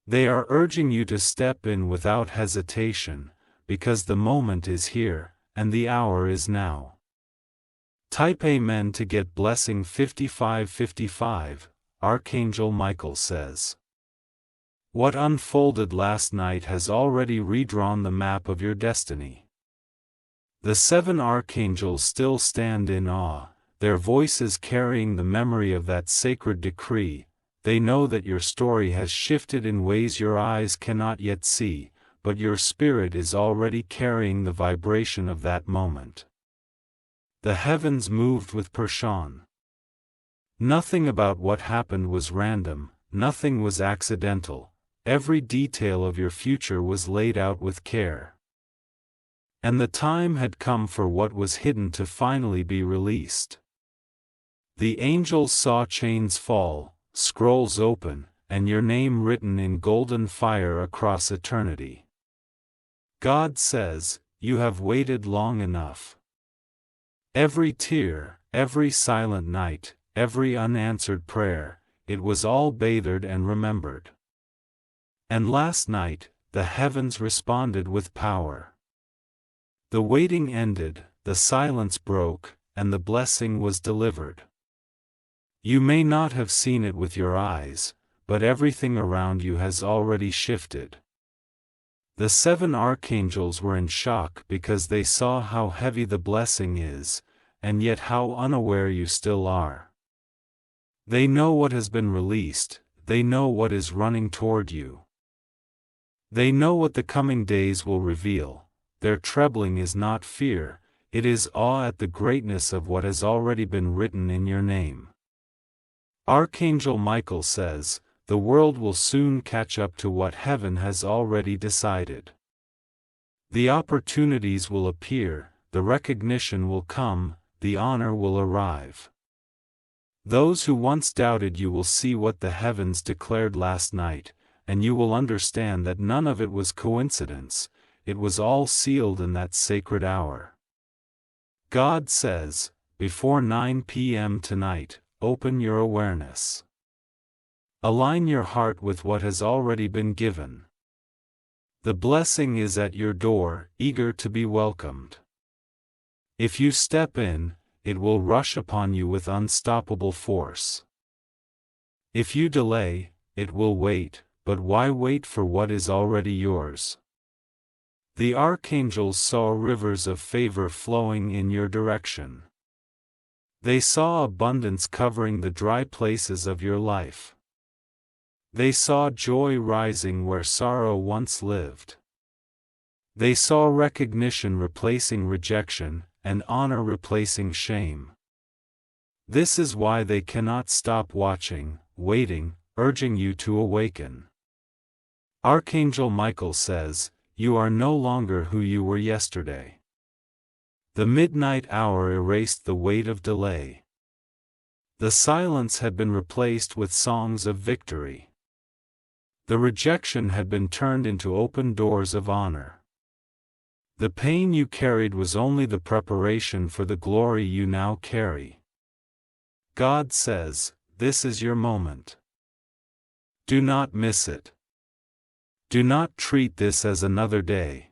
They are urging you to step in without hesitation, because the moment is here, and the hour is now. Type Amen to get blessing 5555, Archangel Michael says. What unfolded last night has already redrawn the map of your destiny. The 7 archangels still stand in awe, their voices carrying the memory of that sacred decree. They know that your story has shifted in ways your eyes cannot yet see, but your spirit is already carrying the vibration of that moment. The heavens moved with Pershan. Nothing about what happened was random, nothing was accidental, every detail of your future was laid out with care. And the time had come for what was hidden to finally be released. The angels saw chains fall, scrolls open, and your name written in golden fire across eternity. God says, "You have waited long enough." Every tear, every silent night, every unanswered prayer, it was all bathed and remembered. And last night, the heavens responded with power. The waiting ended, the silence broke, and the blessing was delivered. You may not have seen it with your eyes, but everything around you has already shifted. The 7 archangels were in shock because they saw how heavy the blessing is, and yet how unaware you still are. They know what has been released, they know what is running toward you. They know what the coming days will reveal. Their trembling is not fear, it is awe at the greatness of what has already been written in your name. Archangel Michael says, the world will soon catch up to what heaven has already decided. The opportunities will appear, the recognition will come, the honor will arrive. Those who once doubted you will see what the heavens declared last night, and you will understand that none of it was coincidence, it was all sealed in that sacred hour. God says, before 9 p.m. tonight, open your awareness. Align your heart with what has already been given. The blessing is at your door, eager to be welcomed. If you step in, it will rush upon you with unstoppable force. If you delay, it will wait, but why wait for what is already yours? The archangels saw rivers of favor flowing in your direction. They saw abundance covering the dry places of your life. They saw joy rising where sorrow once lived. They saw recognition replacing rejection, and honor replacing shame. This is why they cannot stop watching, waiting, urging you to awaken. Archangel Michael says, you are no longer who you were yesterday. The midnight hour erased the weight of delay. The silence had been replaced with songs of victory. The rejection had been turned into open doors of honor. The pain you carried was only the preparation for the glory you now carry. God says, this is your moment. Do not miss it. Do not treat this as another day.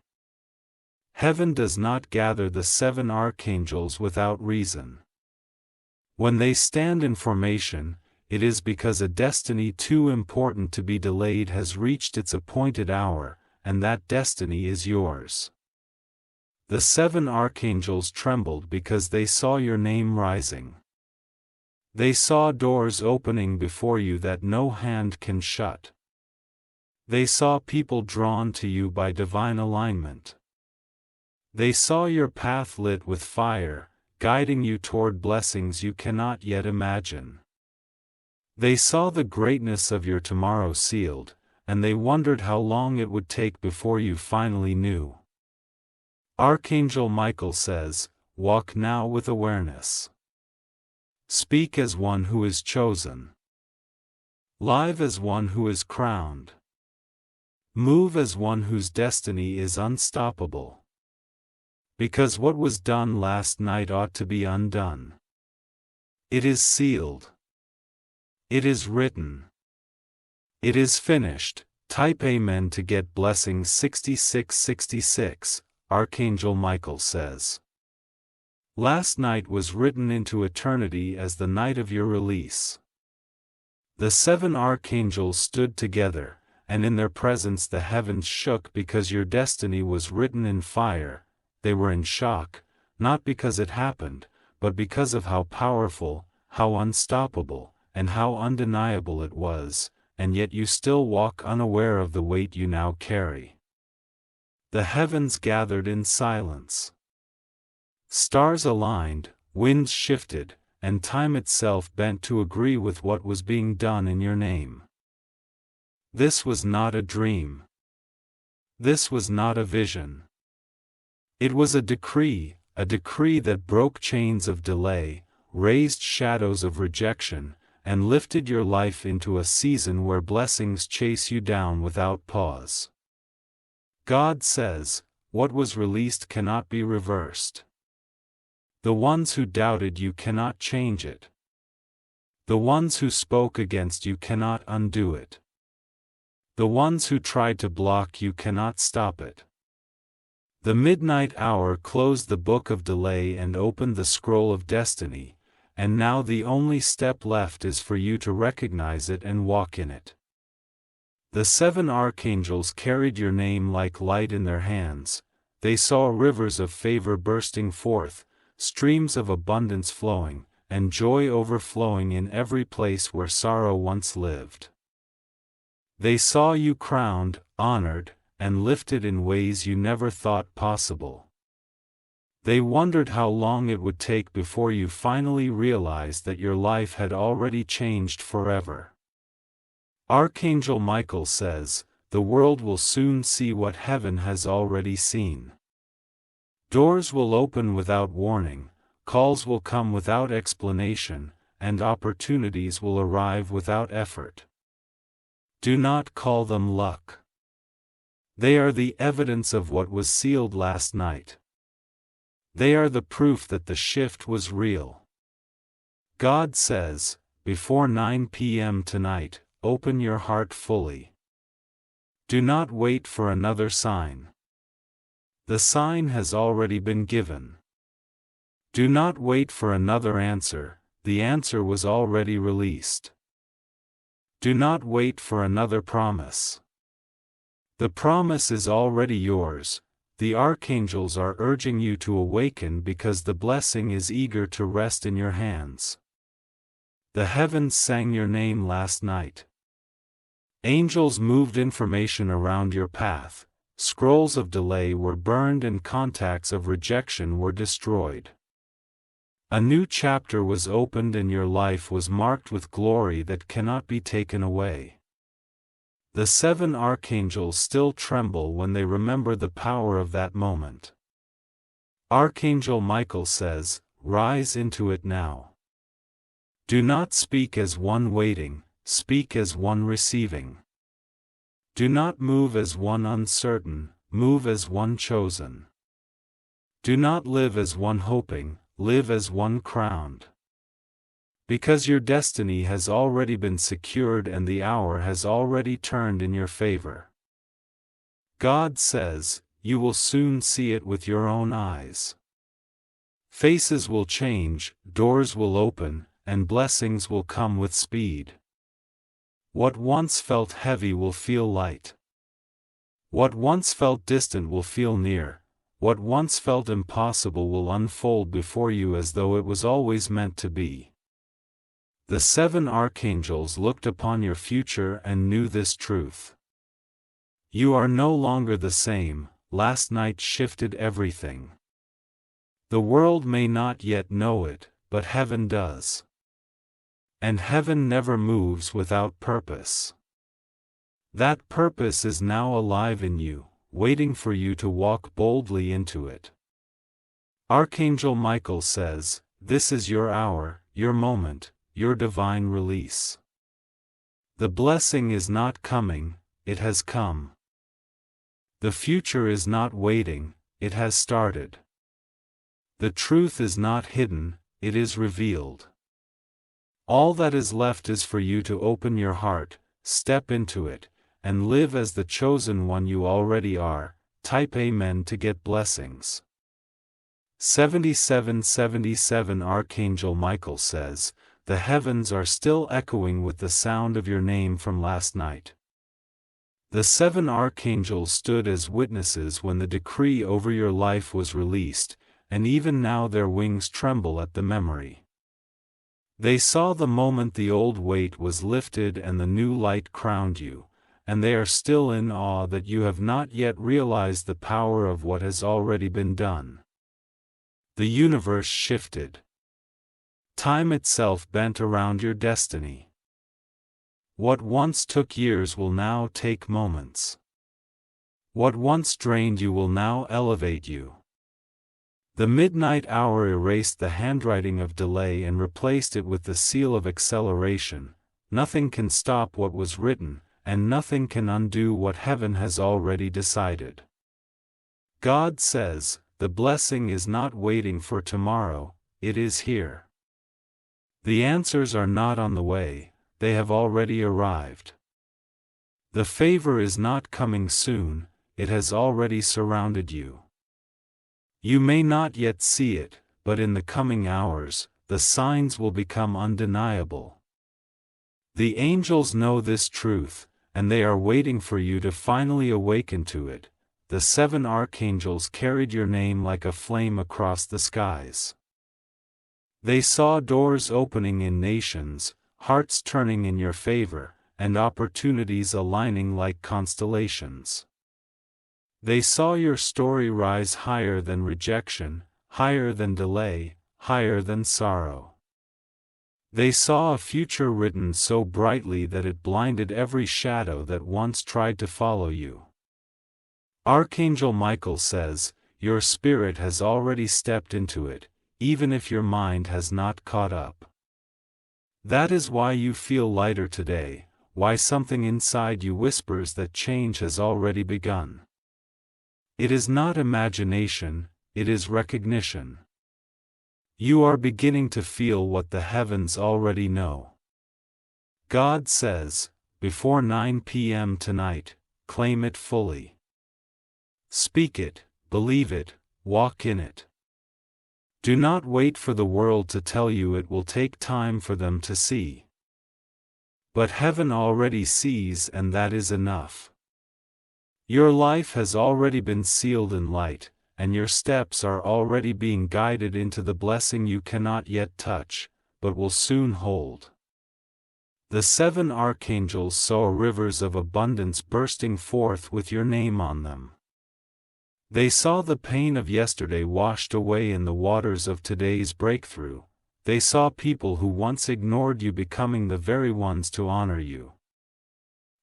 Heaven does not gather the 7 archangels without reason. When they stand in formation, it is because a destiny too important to be delayed has reached its appointed hour, and that destiny is yours. The 7 archangels trembled because they saw your name rising. They saw doors opening before you that no hand can shut. They saw people drawn to you by divine alignment. They saw your path lit with fire, guiding you toward blessings you cannot yet imagine. They saw the greatness of your tomorrow sealed, and they wondered how long it would take before you finally knew. Archangel Michael says, walk now with awareness. Speak as one who is chosen. Live as one who is crowned. Move as one whose destiny is unstoppable. Because what was done last night ought to be undone. It is sealed. It is written. It is finished. Type Amen to get blessings 6666, Archangel Michael says. Last night was written into eternity as the night of your release. The 7 archangels stood together, and in their presence the heavens shook because your destiny was written in fire. They were in shock, not because it happened, but because of how powerful, how unstoppable, and how undeniable it was, and yet you still walk unaware of the weight you now carry. The heavens gathered in silence. Stars aligned, winds shifted, and time itself bent to agree with what was being done in your name. This was not a dream. This was not a vision. It was a decree that broke chains of delay, raised shadows of rejection, and lifted your life into a season where blessings chase you down without pause. God says, what was released cannot be reversed. The ones who doubted you cannot change it. The ones who spoke against you cannot undo it. The ones who tried to block you cannot stop it. The midnight hour closed the book of delay and opened the scroll of destiny, and now the only step left is for you to recognize it and walk in it. The 7 archangels carried your name like light in their hands. They saw rivers of favor bursting forth, streams of abundance flowing, and joy overflowing in every place where sorrow once lived. They saw you crowned, honored, and lifted in ways you never thought possible. They wondered how long it would take before you finally realized that your life had already changed forever. Archangel Michael says, the world will soon see what heaven has already seen. Doors will open without warning, calls will come without explanation, and opportunities will arrive without effort. Do not call them luck. They are the evidence of what was sealed last night. They are the proof that the shift was real. God says, before 9 p.m. tonight, open your heart fully. Do not wait for another sign. The sign has already been given. Do not wait for another answer, the answer was already released. Do not wait for another promise. The promise is already yours. The archangels are urging you to awaken because the blessing is eager to rest in your hands. The heavens sang your name last night. Angels moved information around your path, scrolls of delay were burned and contacts of rejection were destroyed. A new chapter was opened and your life was marked with glory that cannot be taken away. The 7 archangels still tremble when they remember the power of that moment. Archangel Michael says, rise into it now. Do not speak as one waiting, speak as one receiving. Do not move as one uncertain, move as one chosen. Do not live as one hoping, live as one crowned. Because your destiny has already been secured and the hour has already turned in your favor. God says, you will soon see it with your own eyes. Faces will change, doors will open, and blessings will come with speed. What once felt heavy will feel light. What once felt distant will feel near. What once felt impossible will unfold before you as though it was always meant to be. The 7 archangels looked upon your future and knew this truth. You are no longer the same, last night shifted everything. The world may not yet know it, but heaven does. And heaven never moves without purpose. That purpose is now alive in you, waiting for you to walk boldly into it. Archangel Michael says, this is your hour, your moment, your divine release. The blessing is not coming, it has come. The future is not waiting, it has started. The truth is not hidden, it is revealed. All that is left is for you to open your heart, step into it, and live as the chosen one you already are. Type Amen to get blessings. 7777 Archangel Michael says, the heavens are still echoing with the sound of your name from last night. The 7 archangels stood as witnesses when the decree over your life was released, and even now their wings tremble at the memory. They saw the moment the old weight was lifted and the new light crowned you, and they are still in awe that you have not yet realized the power of what has already been done. The universe shifted. Time itself bent around your destiny. What once took years will now take moments. What once drained you will now elevate you. The midnight hour erased the handwriting of delay and replaced it with the seal of acceleration. Nothing can stop what was written, and nothing can undo what heaven has already decided. God says, the blessing is not waiting for tomorrow, it is here. The answers are not on the way, they have already arrived. The favor is not coming soon, it has already surrounded you. You may not yet see it, but in the coming hours, the signs will become undeniable. The angels know this truth, and they are waiting for you to finally awaken to it. The 7 archangels carried your name like a flame across the skies. They saw doors opening in nations, hearts turning in your favor, and opportunities aligning like constellations. They saw your story rise higher than rejection, higher than delay, higher than sorrow. They saw a future written so brightly that it blinded every shadow that once tried to follow you. Archangel Michael says, your spirit has already stepped into it, even if your mind has not caught up. That is why you feel lighter today, why something inside you whispers that change has already begun. It is not imagination, it is recognition. You are beginning to feel what the heavens already know. God says, before 9 p.m. tonight, claim it fully. Speak it, believe it, walk in it. Do not wait for the world to tell you it will take time for them to see. But heaven already sees, and that is enough. Your life has already been sealed in light, and your steps are already being guided into the blessing you cannot yet touch, but will soon hold. The 7 archangels saw rivers of abundance bursting forth with your name on them. They saw the pain of yesterday washed away in the waters of today's breakthrough. They saw people who once ignored you becoming the very ones to honor you.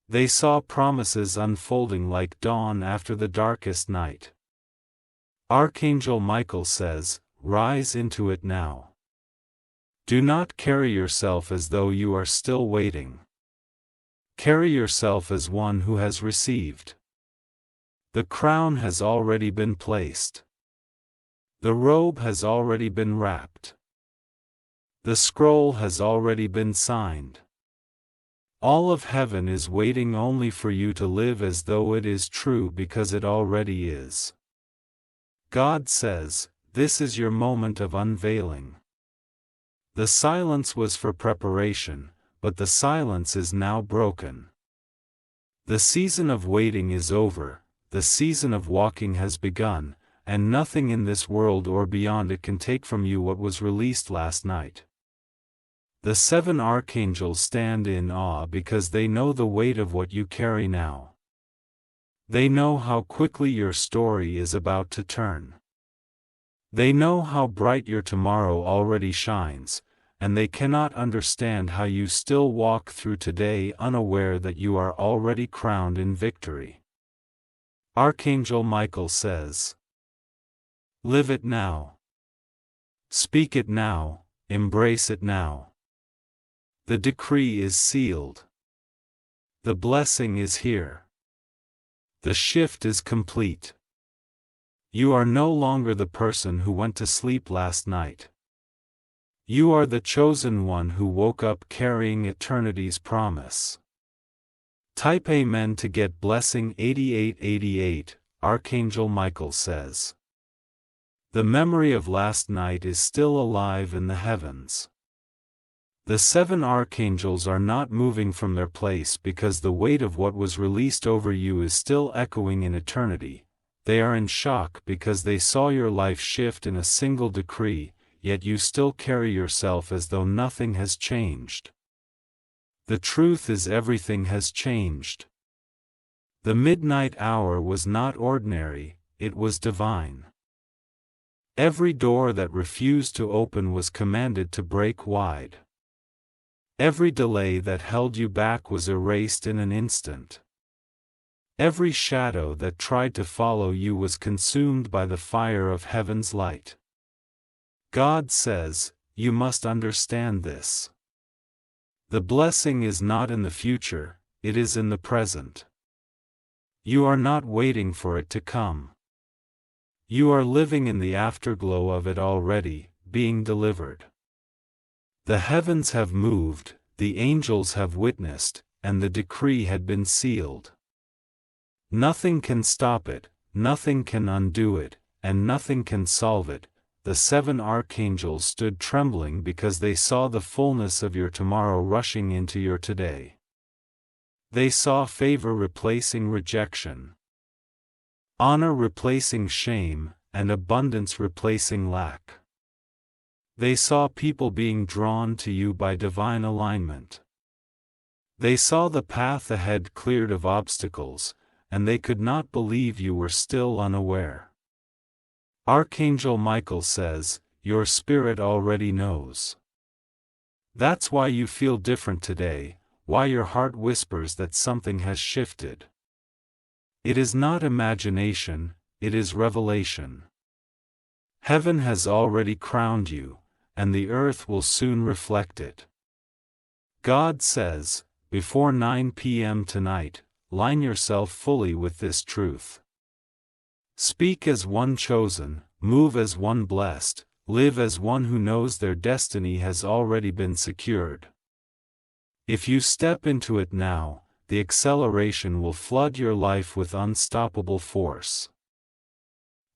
They saw promises unfolding like dawn after the darkest night. Archangel Michael says, rise into it now. Do not carry yourself as though you are still waiting. Carry yourself as one who has received. The crown has already been placed. The robe has already been wrapped. The scroll has already been signed. All of heaven is waiting only for you to live as though it is true because it already is. God says, this is your moment of unveiling. The silence was for preparation, but the silence is now broken. The season of waiting is over, the season of walking has begun, and nothing in this world or beyond it can take from you what was released last night. The 7 archangels stand in awe because they know the weight of what you carry now. They know how quickly your story is about to turn. They know how bright your tomorrow already shines, and they cannot understand how you still walk through today unaware that you are already crowned in victory. Archangel Michael says, live it now. Speak it now, embrace it now. The decree is sealed. The blessing is here. The shift is complete. You are no longer the person who went to sleep last night. You are the chosen one who woke up carrying eternity's promise. Type Amen to get blessing 8888, Archangel Michael says. The memory of last night is still alive in the heavens. The 7 archangels are not moving from their place because the weight of what was released over you is still echoing in eternity. They are in shock because they saw your life shift in a single decree, yet you still carry yourself as though nothing has changed. The truth is everything has changed. The midnight hour was not ordinary, it was divine. Every door that refused to open was commanded to break wide. Every delay that held you back was erased in an instant. Every shadow that tried to follow you was consumed by the fire of heaven's light. God says, you must understand this. The blessing is not in the future, it is in the present. You are not waiting for it to come. You are living in the afterglow of it already, being delivered. The heavens have moved, the angels have witnessed, and the decree had been sealed. Nothing can stop it, nothing can undo it, and nothing can solve it. The 7 archangels stood trembling because they saw the fullness of your tomorrow rushing into your today. They saw favor replacing rejection, honor replacing shame, and abundance replacing lack. They saw people being drawn to you by divine alignment. They saw the path ahead cleared of obstacles, and they could not believe you were still unaware. Archangel Michael says, your spirit already knows. That's why you feel different today, why your heart whispers that something has shifted. It is not imagination, it is revelation. Heaven has already crowned you, and the earth will soon reflect it. God says, before 9 p.m. tonight, line yourself fully with this truth. Speak as one chosen, move as one blessed, live as one who knows their destiny has already been secured. If you step into it now, the acceleration will flood your life with unstoppable force.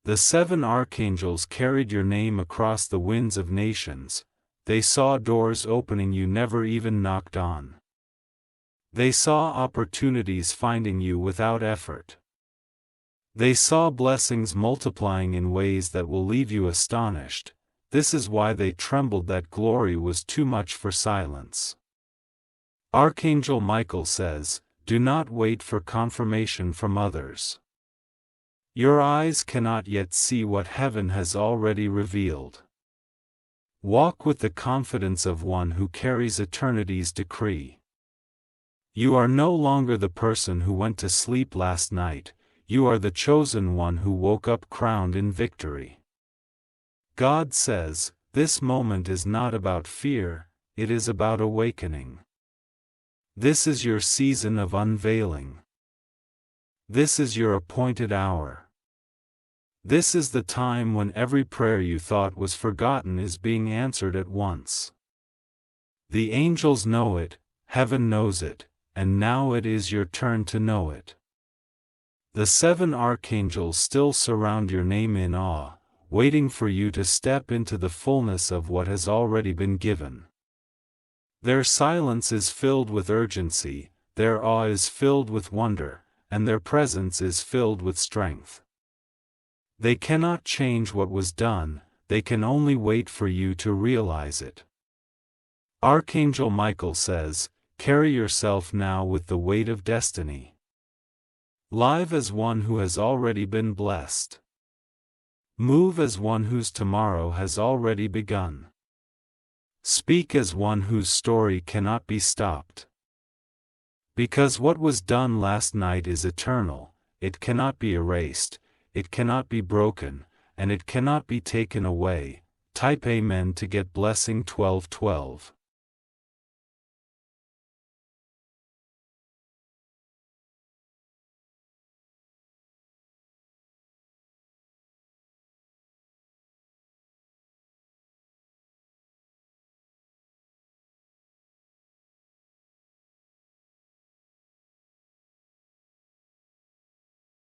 The 7 archangels carried your name across the winds of nations. They saw doors opening you never even knocked on. They saw opportunities finding you without effort. They saw blessings multiplying in ways that will leave you astonished. This is why they trembled that glory was too much for silence. Archangel Michael says, do not wait for confirmation from others. Your eyes cannot yet see what heaven has already revealed. Walk with the confidence of one who carries eternity's decree. You are no longer the person who went to sleep last night, you are the chosen one who woke up crowned in victory. God says, this moment is not about fear, it is about awakening. This is your season of unveiling. This is your appointed hour. This is the time when every prayer you thought was forgotten is being answered at once. The angels know it, heaven knows it, and now it is your turn to know it. The 7 archangels still surround your name in awe, waiting for you to step into the fullness of what has already been given. Their silence is filled with urgency, their awe is filled with wonder, and their presence is filled with strength. They cannot change what was done, they can only wait for you to realize it. Archangel Michael says, carry yourself now with the weight of destiny. Live as one who has already been blessed. Move as one whose tomorrow has already begun. Speak as one whose story cannot be stopped. Because what was done last night is eternal, it cannot be erased, it cannot be broken, and it cannot be taken away. Type Amen to get blessing 1212.